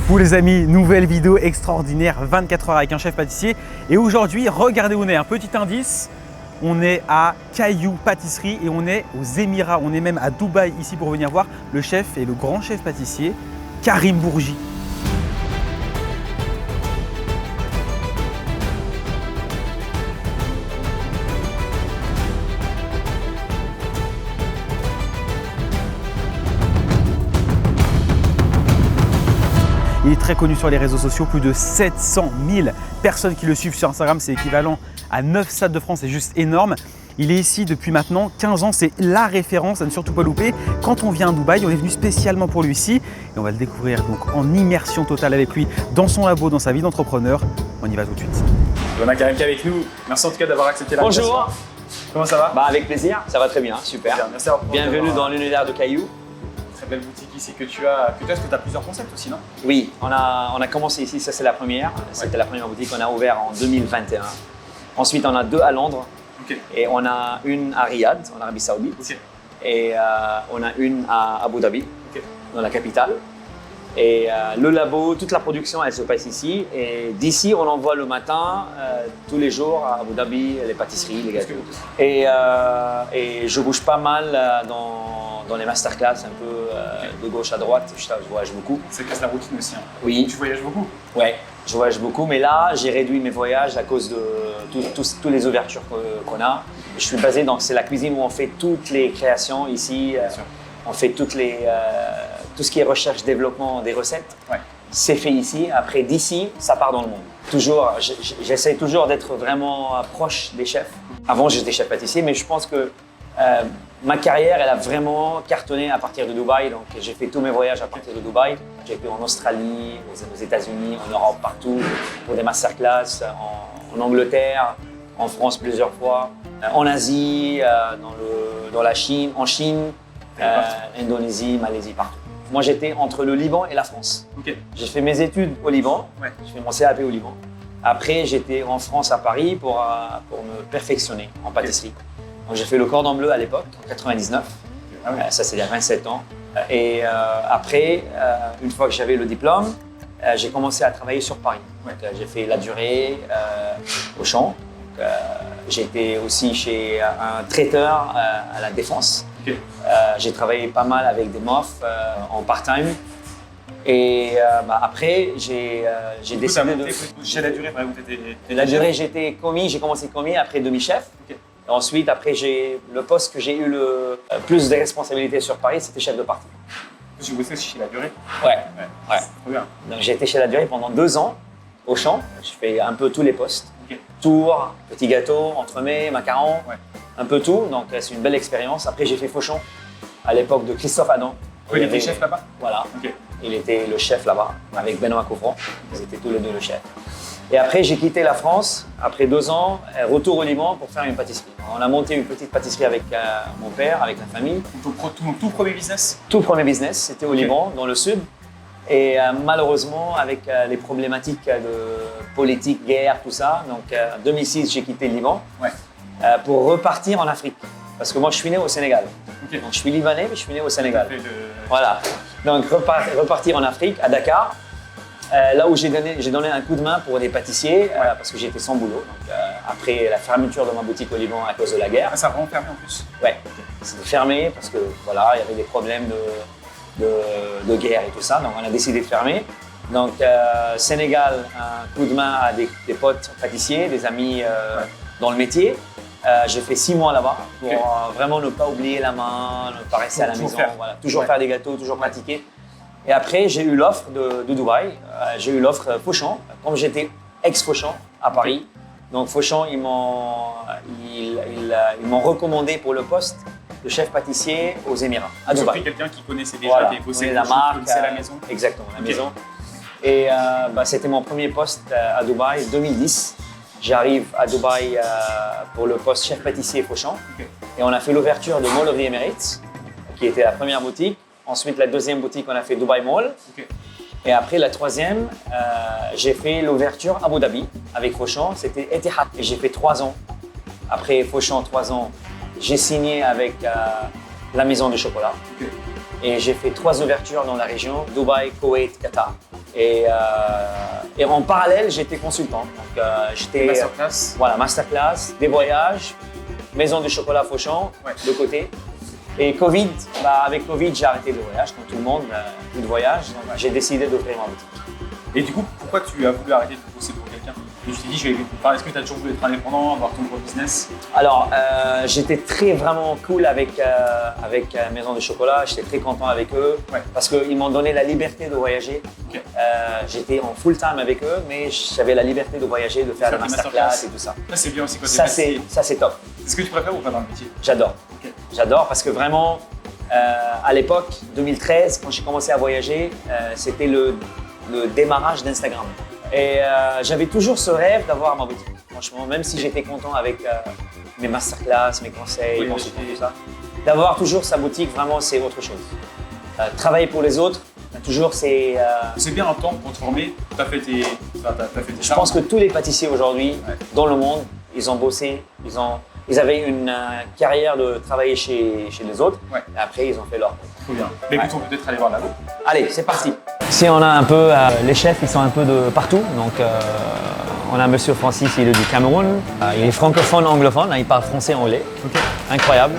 Coucou les amis, nouvelle vidéo extraordinaire, 24 heures avec un chef pâtissier. Et aujourd'hui, regardez où on est, un petit indice. On est à Caillou Pâtisserie et on est aux Émirats. On est même à Dubaï ici pour venir voir le chef et le grand chef pâtissier, Karim Bourgi. Il est très connu sur les réseaux sociaux, plus de 700 000 personnes qui le suivent sur Instagram, c'est équivalent à 9 stades de France, c'est juste énorme. Il est ici depuis maintenant 15 ans, c'est la référence à ne surtout pas louper. Quand on vient à Dubaï, on est venu spécialement pour lui ici et on va le découvrir donc en immersion totale avec lui dans son labo, dans sa vie d'entrepreneur. On y va tout de suite. On a Karim qui est avec nous. Merci en tout cas d'avoir accepté l'invitation. Bonjour. Comment ça va? Avec plaisir, ça va très bien, super. Merci Bienvenue dans l'univers de Caillou. Très belle boutique ici que tu as. Parce que tu as plusieurs concepts aussi, non? Oui, on a commencé ici, ça c'est la première. C'était la première boutique qu'on a ouverte en 2021. Ensuite, on a deux à Londres. Okay. Et on a une à Riyad, en Arabie Saoudite. Okay. Et on a une à Abu Dhabi, okay, dans la capitale. Et le labo, toute la production, elle se passe ici. Et d'ici, on envoie le matin, tous les jours, à Abu Dhabi, les pâtisseries, les gâteaux. Et je bouge pas mal dans les masterclass, un peu de gauche à droite. Je voyage beaucoup. Ça casse la routine aussi. Hein. Oui. Tu voyages beaucoup? Ouais, je voyage beaucoup. Mais là, j'ai réduit mes voyages à cause de toutes les ouvertures qu'on a. Je suis basé dans c'est la cuisine où on fait toutes les créations ici. On fait tout ce qui est recherche, développement des recettes. Ouais. C'est fait ici. Après, d'ici, ça part dans le monde. Toujours, j'essaie toujours d'être vraiment proche des chefs. Avant, j'étais chef pâtissier, mais je pense que ma carrière, elle a vraiment cartonné à partir de Dubaï. Donc, j'ai fait tous mes voyages à partir de Dubaï. J'ai été en Australie, aux États-Unis, en Europe, partout, pour des masterclass, en Angleterre, en France plusieurs fois, en Asie, dans la Chine, en Chine, Indonésie, Malaisie, partout. Moi, j'étais entre le Liban et la France. Okay. J'ai fait mes études au Liban. Ouais. J'ai fait mon CAP au Liban. Après, j'étais en France, à Paris, pour me perfectionner en pâtisserie. Okay. Donc, j'ai fait le cordon bleu à l'époque, en 99. Ah ouais. Ça, c'est il y a 27 ans. Et après, une fois que j'avais le diplôme, j'ai commencé à travailler sur Paris. Ouais. J'ai fait la durée au champ. J'étais aussi chez un traiteur à la Défense. Okay. J'ai travaillé pas mal avec des MOF en part-time. Et après, j'ai décidé de… Chez la durée, par exemple, la durée, j'ai commencé commis, après demi-chef. Okay. Ensuite, après, le poste que j'ai eu le plus de responsabilités sur Paris, c'était chef de partie. Tu bossais chez la durée? Ouais. Très bien. Donc, j'ai été chez la durée pendant 2 ans au champ. Je fais un peu tous les postes. Okay. Tour, petits gâteaux, entremets, macarons, un peu tout. Donc, c'est une belle expérience. Après, j'ai fait Fauchon à l'époque de Christophe Adam. Il était chef là-bas? Voilà. Okay. Il était le chef là-bas avec Benoît Couvrant. Ils étaient tous les deux le chef. Et après, j'ai quitté la France. Après 2 ans, retour au Liban pour faire une pâtisserie. On a monté une petite pâtisserie avec mon père, avec la famille. Ton tout premier business? Tout premier business, c'était au Liban, dans le sud. Et malheureusement, avec les problématiques de politique, guerre, tout ça, donc en 2006, j'ai quitté le Liban pour repartir en Afrique. Parce que moi, je suis né au Sénégal. Okay. Donc, je suis libanais, mais je suis né au Sénégal. Voilà. Donc, repartir en Afrique, à Dakar, là où j'ai donné un coup de main pour des pâtissiers, parce que j'étais sans boulot. Donc, après la fermeture de ma boutique au Liban à cause de la guerre. Ah, ça a vraiment fermé en plus? Ouais, c'était fermé parce que voilà, il y avait des problèmes de guerre et tout ça. Donc, on a décidé de fermer. Donc, Sénégal, un coup de main à des potes pâtissiers, des amis dans le métier. J'ai fait 6 mois là-bas pour vraiment ne pas oublier la main, ne pas rester à la maison, toujours faire des gâteaux, toujours pratiquer. Et après, j'ai eu l'offre de Dubaï, j'ai eu l'offre Fauchon, comme j'étais ex-Fauchon à Paris. Donc Fauchon, ils m'ont recommandé pour le poste de chef pâtissier aux Émirats, à Dubaï. J'ai pris quelqu'un qui connaissait déjà, qui bossait la marque, connaissait la maison. Exactement, la maison. Et c'était mon premier poste à Dubaï, 2010. J'arrive à Dubaï pour le poste chef pâtissier Fauchon. Et on a fait l'ouverture de Mall of the Emirates, qui était la première boutique. Ensuite, la deuxième boutique, on a fait Dubai Mall. Et après, la troisième, j'ai fait l'ouverture à Abu Dhabi avec Fauchon. C'était Etihad. Et j'ai fait 3 ans. Après Fauchon, 3 ans, j'ai signé avec la maison de chocolat. Et j'ai fait 3 ouvertures dans la région, Dubaï, Koweït, Qatar. Et en parallèle, j'étais consultant. Donc, j'étais Masterclass. voilà, masterclass, des voyages, maison de chocolat Fauchon, de côté. Et Covid, avec Covid, j'ai arrêté le voyage, comme tout le monde, plus de voyage. Donc, j'ai décidé d'ouvrir ma boutique. Et du coup, pourquoi tu as voulu arrêter de bosser pour quelqu'un? Et tu t'es dit, est-ce que tu as toujours voulu être indépendant, avoir ton propre business? Alors, j'étais vraiment cool avec Maison de Chocolat. J'étais très content avec eux parce qu'ils m'ont donné la liberté de voyager. Okay. J'étais en full time avec eux, mais j'avais la liberté de voyager, de faire la masterclass et tout ça. Ça, c'est bien aussi. Ça, c'est top. C'est ce que tu préfères ou pas dans le métier? J'adore. Okay. J'adore parce que vraiment, à l'époque, 2013, quand j'ai commencé à voyager, c'était le démarrage d'Instagram. Et j'avais toujours ce rêve d'avoir ma boutique. Franchement, même si j'étais content avec mes masterclass, mes conseils, tout ça, d'avoir toujours sa boutique, vraiment, c'est autre chose. Travailler pour les autres, toujours, c'est… C'est bien un temps pour te former. Tu as fait tes Je pense que tous les pâtissiers aujourd'hui, dans le monde, ils ont bossé, ils avaient une carrière de travailler chez les autres. Et après, ils ont fait leur… Trop bien. Mais écoute, on peut peut-être aller voir là-bas. Allez, c'est parti. Ici, on a un peu, les chefs, ils sont un peu de partout. Donc, on a Monsieur Francis, il est du Cameroun. Il est francophone, anglophone, il parle français et anglais. Okay. Incroyable.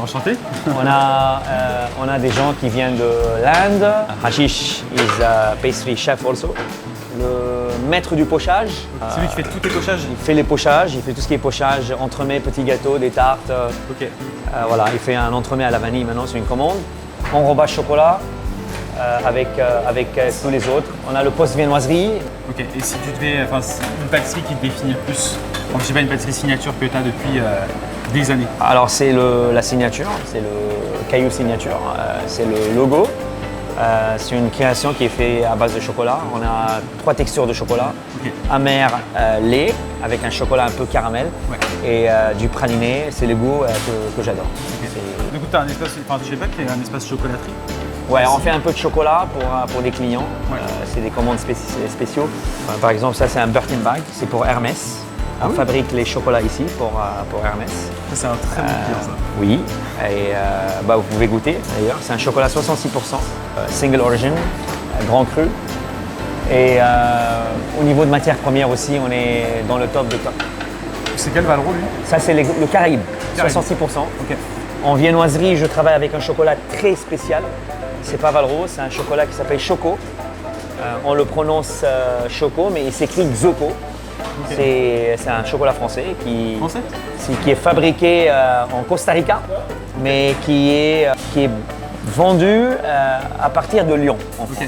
Enchanté. On a des gens qui viennent de l'Inde. Hashish is a pastry chef also. Le maître du pochage. C'est lui qui fait tous les pochages? Il fait les pochages, il fait tout ce qui est pochage, entremets, petits gâteaux, des tartes. Ok. Voilà, il fait un entremets à la vanille maintenant, c'est une commande. Enrobage chocolat. Avec tous les autres. On a le poste viennoiserie. Ok, et si tu devais, une pâtisserie qui te définit le plus, donc je sais pas, une pâtisserie signature que tu as depuis des années? Alors c'est la signature, c'est le caillou signature, c'est le logo. C'est une création qui est faite à base de chocolat. On a 3 textures de chocolat. Okay. Amer, lait, avec un chocolat un peu caramel. Et du praliné, c'est le goût que j'adore. Okay. Du coup, tu as un espace, je sais pas, qu'il y a un espace chocolaterie? Ouais, on fait un peu de chocolat pour des clients. C'est des commandes spéciaux. Par exemple, ça c'est un Birkin bag, c'est pour Hermès. On fabrique les chocolats ici pour Hermès. Ça c'est un très bon client ça. Oui, et vous pouvez goûter d'ailleurs. C'est un chocolat 66%, single origin, grand cru. Et au niveau de matières premières aussi, on est dans le top de top. C'est quel Valro lui? Ça c'est le Caraïbe, 66%. Okay. En viennoiserie, je travaille avec un chocolat très spécial. C'est pas Valro, c'est un chocolat qui s'appelle Choco. On le prononce Choco, mais il s'écrit Xoco. Okay. C'est un chocolat français qui est fabriqué en Costa Rica, mais qui est vendu à partir de Lyon, en France.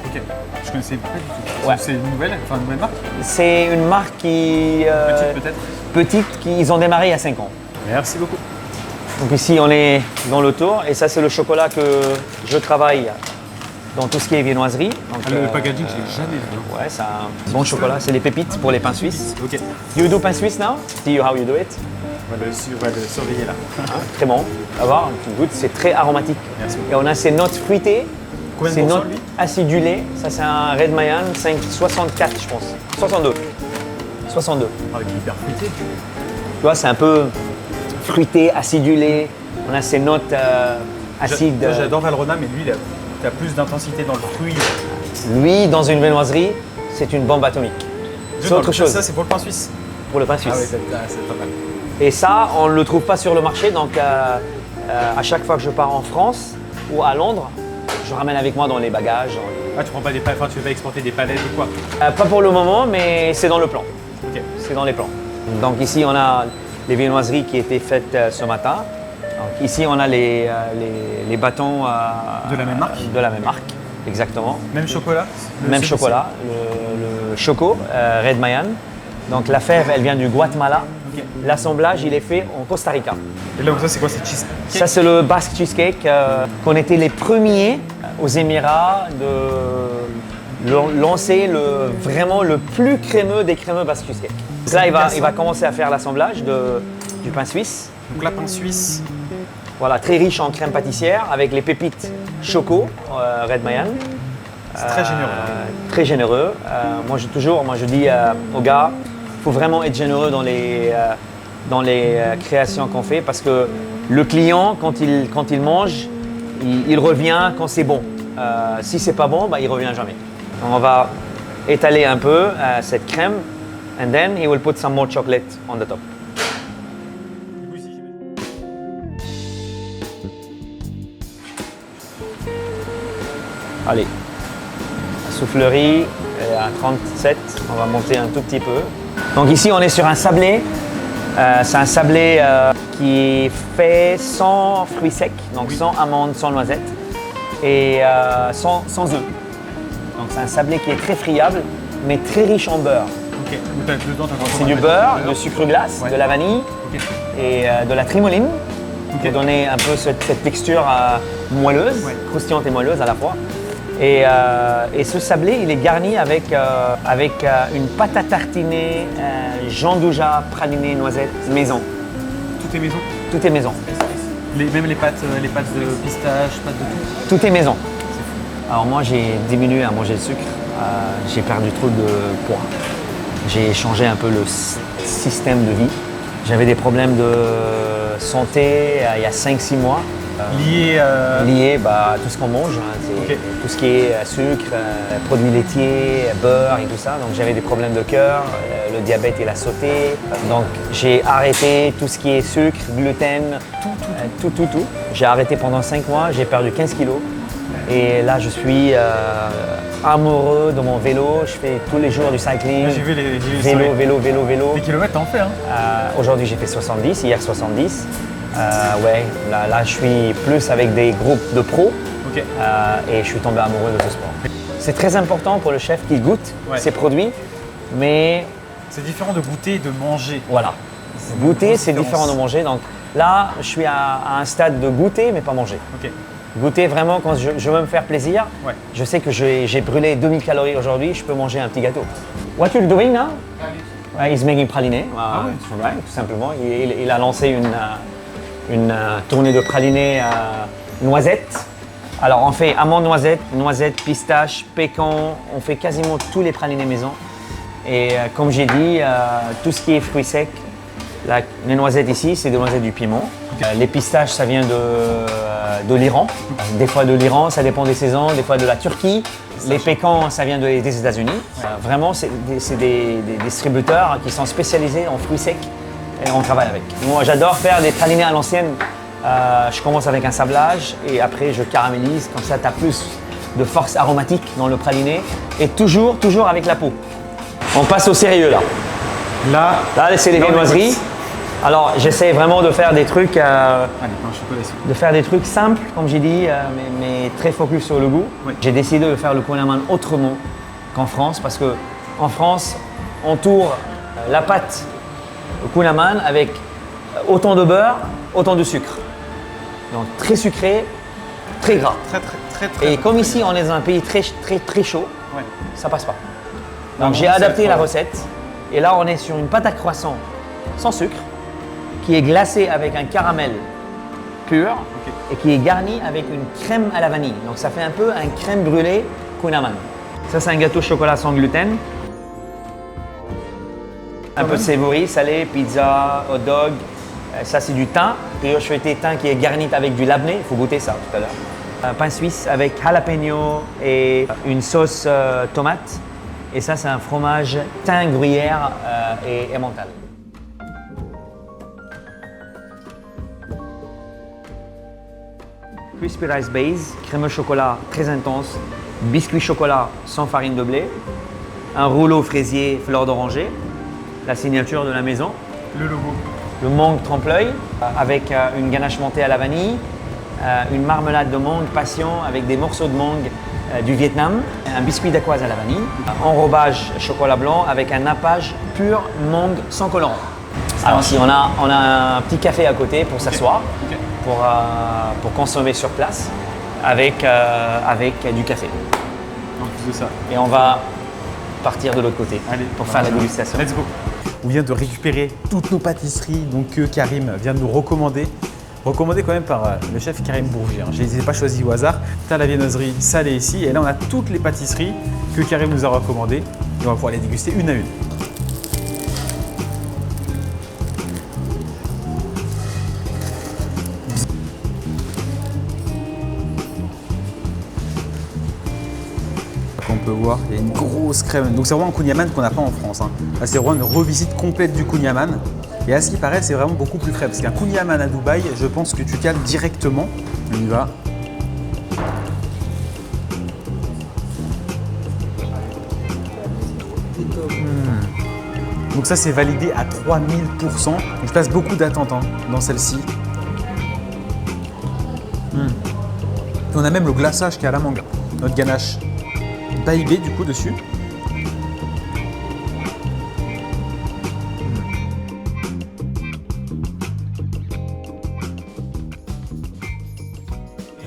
Ok, je connaissais pas du tout. Ouais. C'est une nouvelle marque? C'est une marque qui… petite peut-être? Petite, ils ont démarré il y a 5 ans. Merci beaucoup. Donc ici, on est dans le tour et ça, c'est le chocolat que je travaille dans tout ce qui est viennoiserie. Donc, le packaging, je l'ai jamais vu. Ouais, c'est un bon chocolat. C'est les pépites pour les pains suisses. Ok. You do pain suisse now? See you how you do it? On va le surveiller là. Très bon. À voir, tu goûtes, c'est très aromatique. Merci. Et on a ces notes fruitées. Combien ces de notes lui? acidulées. Ça, c'est un Red Mayan 64, je pense. 62. 62. Avec hyper fruité. Tu vois, c'est un peu fruité, acidulé. On a ces notes acides. J'adore Valrhona, mais lui, il a plus d'intensité dans le fruit. Lui, dans une viennoiserie, c'est une bombe atomique. C'est autre chose. Ça, c'est pour le pain suisse. Pour le pain suisse. Ah oui, c'est pas mal. Et ça, on ne le trouve pas sur le marché. Donc, à chaque fois que je pars en France ou à Londres, je ramène avec moi dans les bagages. Ah, tu prends pas des palettes, tu veux pas exporter des palettes ou quoi? Pas pour le moment, mais c'est dans le plan. Ok. C'est dans les plans. Donc ici, on a les viennoiseries qui étaient faites ce matin. Donc, ici, on a les bâtons de la même marque. De la même marque, exactement. Même chocolat. Même chocolat, le Choco, Red Mayan. Donc la fève, elle vient du Guatemala. Okay. L'assemblage, il est fait en Costa Rica. Et là, ça, c'est quoi? C'est cheesecake? Ça, c'est le Basque Cheesecake, qu'on était les premiers aux Émirats de lancer vraiment le plus crémeux des crémeux Basque Cheesecake. Donc là, il va commencer à faire l'assemblage du pain suisse. Donc la pain suisse. Voilà, très riche en crème pâtissière avec les pépites Choco, Red Mayan. C'est très généreux. Très généreux. Moi, je dis aux gars, il faut vraiment être généreux dans les créations qu'on fait parce que le client, quand il mange, il revient quand c'est bon. Si c'est pas bon, il revient jamais. Donc, on va étaler un peu cette crème. And then he will put some more chocolate on the top. Allez, la soufflerie est à 37, on va monter un tout petit peu. Donc ici on est sur un sablé, c'est un sablé qui est fait sans fruits secs, donc sans amandes, sans noisettes et sans œufs. Donc c'est un sablé qui est très friable mais très riche en beurre. Ok, c'est du beurre, du sucre glace, de la vanille et de la trimoline pour donner un peu cette texture moelleuse, croustillante et moelleuse à la fois. Et ce sablé, il est garni avec une pâte à tartiner, jandouja, praliné, noisette, maison. Tout est maison? Tout est maison. Même les pâtes de pistache, pâtes de tout? Tout est maison. Alors moi, j'ai diminué à manger le sucre. J'ai perdu trop de poids. J'ai changé un peu le système de vie. J'avais des problèmes de santé il y a 5-6 mois. Lié à tout ce qu'on mange, tout ce qui est sucre, produits laitiers, beurre et tout ça. Donc j'avais des problèmes de cœur, le diabète il a sauté. Donc j'ai arrêté tout ce qui est sucre, gluten, tout. J'ai arrêté pendant 5 mois, j'ai perdu 15 kilos. Et là je suis amoureux de mon vélo, je fais tous les jours du cycling. J'ai vu les vélo. Des kilomètres t'en fais hein? Aujourd'hui j'ai fait 70, hier 70. Là je suis plus avec des groupes de pros et je suis tombé amoureux de ce sport. C'est très important pour le chef qu'il goûte ses produits, mais… C'est différent de goûter et de manger. Voilà. Goûter, c'est différent de manger. Donc là, je suis à un stade de goûter, mais pas manger. Goûter vraiment quand je veux me faire plaisir. Je sais que j'ai brûlé 2000 calories aujourd'hui, je peux manger un petit gâteau. What you're doing now? He's making praliné. Tout simplement. Il a lancé une tournée de pralinés noisettes. Alors on fait amandes noisettes, pistache, pécan, on fait quasiment tous les pralinés maison. Et comme j'ai dit, tout ce qui est fruits secs, les noisettes ici, c'est des noisettes du Piémont. Les pistaches, ça vient de l'Iran. Des fois de l'Iran, ça dépend des saisons, des fois de la Turquie. Les pécans, ça vient des États-Unis. Vraiment, c'est des distributeurs qui sont spécialisés en fruits secs. Et on travaille avec. Moi, j'adore faire des pralinés à l'ancienne. Je commence avec un sablage et après je caramélise. Comme ça, tu as plus de force aromatique dans le praliné. Et toujours avec la peau. On passe au sérieux là. Là, c'est les viennoiseries. Alors, j'essaie vraiment de faire des trucs, simples, comme j'ai dit, mais très focus sur le goût. J'ai décidé de faire le kouign-amann autrement qu'en France parce qu'en France, on tourne la pâte au kouign-amann avec autant de beurre, autant de sucre. Donc très sucré, très gras. Et comme ici, on est dans un pays très chaud, ça passe pas. Donc j'ai adapté la recette. Et là, on est sur une pâte à croissant sans sucre, qui est glacée avec un caramel pur et qui est garnie avec une crème à la vanille. Donc ça fait un peu un crème brûlée kouign-amann. Ça, c'est un gâteau chocolat sans gluten. Un peu de savory, salé, pizza, hot dog. Ça, c'est du thym, brioche feuilletée thym qui est garnie avec du labné. Il faut goûter ça tout à l'heure. Un pain suisse avec jalapeno et une sauce tomate. Et ça, c'est un fromage thym, gruyère et emmental. Crispy rice base, crémeux chocolat très intense, biscuit chocolat sans farine de blé, un rouleau fraisier fleur d'oranger, la signature de la maison. Le logo. Le mangue trompe-l'œil avec une ganache montée à la vanille, une marmelade de mangue passion avec des morceaux de mangue du Vietnam, un biscuit dacquoise à la vanille, enrobage chocolat blanc avec un nappage pur mangue sans colorant. Alors si on a un petit café à côté pour s'asseoir, pour consommer sur place avec du café. Et on va partir de l'autre côté pour faire la dégustation. Let's go. On vient de récupérer toutes nos pâtisseries donc que Karim vient de nous recommander. Recommandé quand même par le chef Karim Bourgier. Je ne les ai pas choisis au hasard. Tu as la viennoiserie salée ici et là on a toutes les pâtisseries que Karim nous a recommandées et on va pouvoir les déguster une à une. peut voir, il y a une grosse crème. Donc c'est vraiment un kouign-amann qu'on n'a pas en France. Hein. Là, c'est vraiment une revisite complète du kouign-amann. Et à ce qui paraît, c'est vraiment beaucoup plus frais. Parce qu'un kouign-amann à Dubaï, je pense que tu cales directement. On y va. Donc ça, c'est validé à 3000%. Donc je passe beaucoup d'attente hein, dans celle-ci. Et on a même le glaçage qui est à la mangue, notre ganache Baïbé du coup dessus.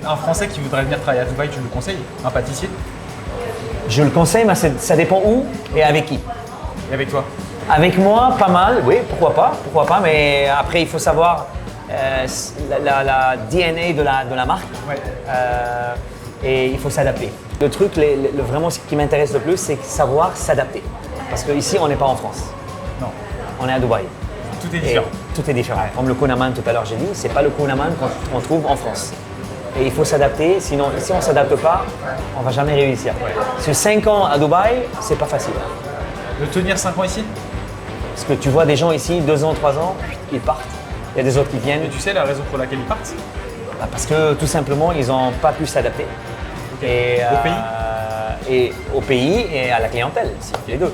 Un Français qui voudrait venir travailler à Dubaï, tu le conseilles? Un pâtissier? Je le conseille, mais ça dépend où et avec qui. Et avec toi? Avec moi, pas mal, oui, pourquoi pas, mais après il faut savoir la DNA de la marque et il faut s'adapter. Le truc, vraiment ce qui m'intéresse le plus, c'est savoir s'adapter. Parce qu'ici, on n'est pas en France. Non. On est à Dubaï. Tout est différent. Tout est différent. Comme le kouign-amann tout à l'heure, j'ai dit, c'est pas le kouign-amann qu'on trouve en France. Et il faut s'adapter, sinon ici on ne s'adapte pas, on ne va jamais réussir. Sur 5 ans à Dubaï, c'est pas facile. De tenir 5 ans ici? Parce que tu vois des gens ici, 2 ans, 3 ans, ils partent. Il y a des autres qui viennent. Et tu sais la raison pour laquelle ils partent? Parce que tout simplement, ils n'ont pas pu s'adapter. Et, au pays et à la clientèle, les deux.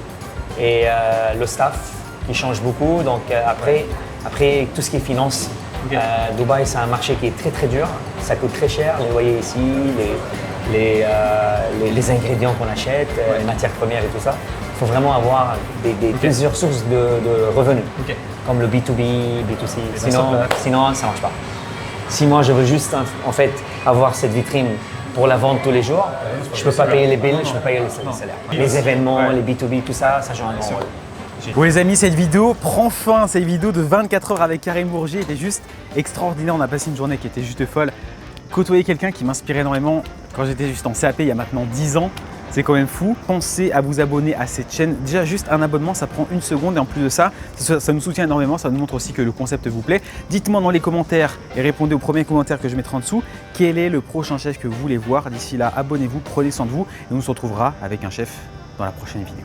Et le staff qui change beaucoup. Donc après tout ce qui est finance, Dubaï, c'est un marché qui est très très dur. Ça coûte très cher, les loyers ici, les ingrédients qu'on achète, les matières premières et tout ça. Il faut vraiment avoir plusieurs sources de revenus, comme le B2B, B2C. Sinon, ça ne marche pas. Si moi, je veux juste en fait avoir cette vitrine pour la vente tous les jours, je ne peux pas payer les bills, je ne peux pas payer les salaires. Les événements, les B2B, tout ça, ça joue un grand rôle. Bon les amis, cette vidéo prend fin. Cette vidéo de 24 heures avec Karim Bourgier était juste extraordinaire. On a passé une journée qui était juste folle. Côtoyer quelqu'un qui m'inspirait énormément quand j'étais juste en CAP il y a maintenant 10 ans. C'est quand même fou. Pensez à vous abonner à cette chaîne. Déjà, juste un abonnement, ça prend 1 seconde. Et en plus de ça, ça nous soutient énormément. Ça nous montre aussi que le concept vous plaît. Dites-moi dans les commentaires et répondez aux premiers commentaires que je mettrai en dessous. Quel est le prochain chef que vous voulez voir? D'ici là, abonnez-vous, prenez soin de vous. Et on se retrouvera avec un chef dans la prochaine vidéo.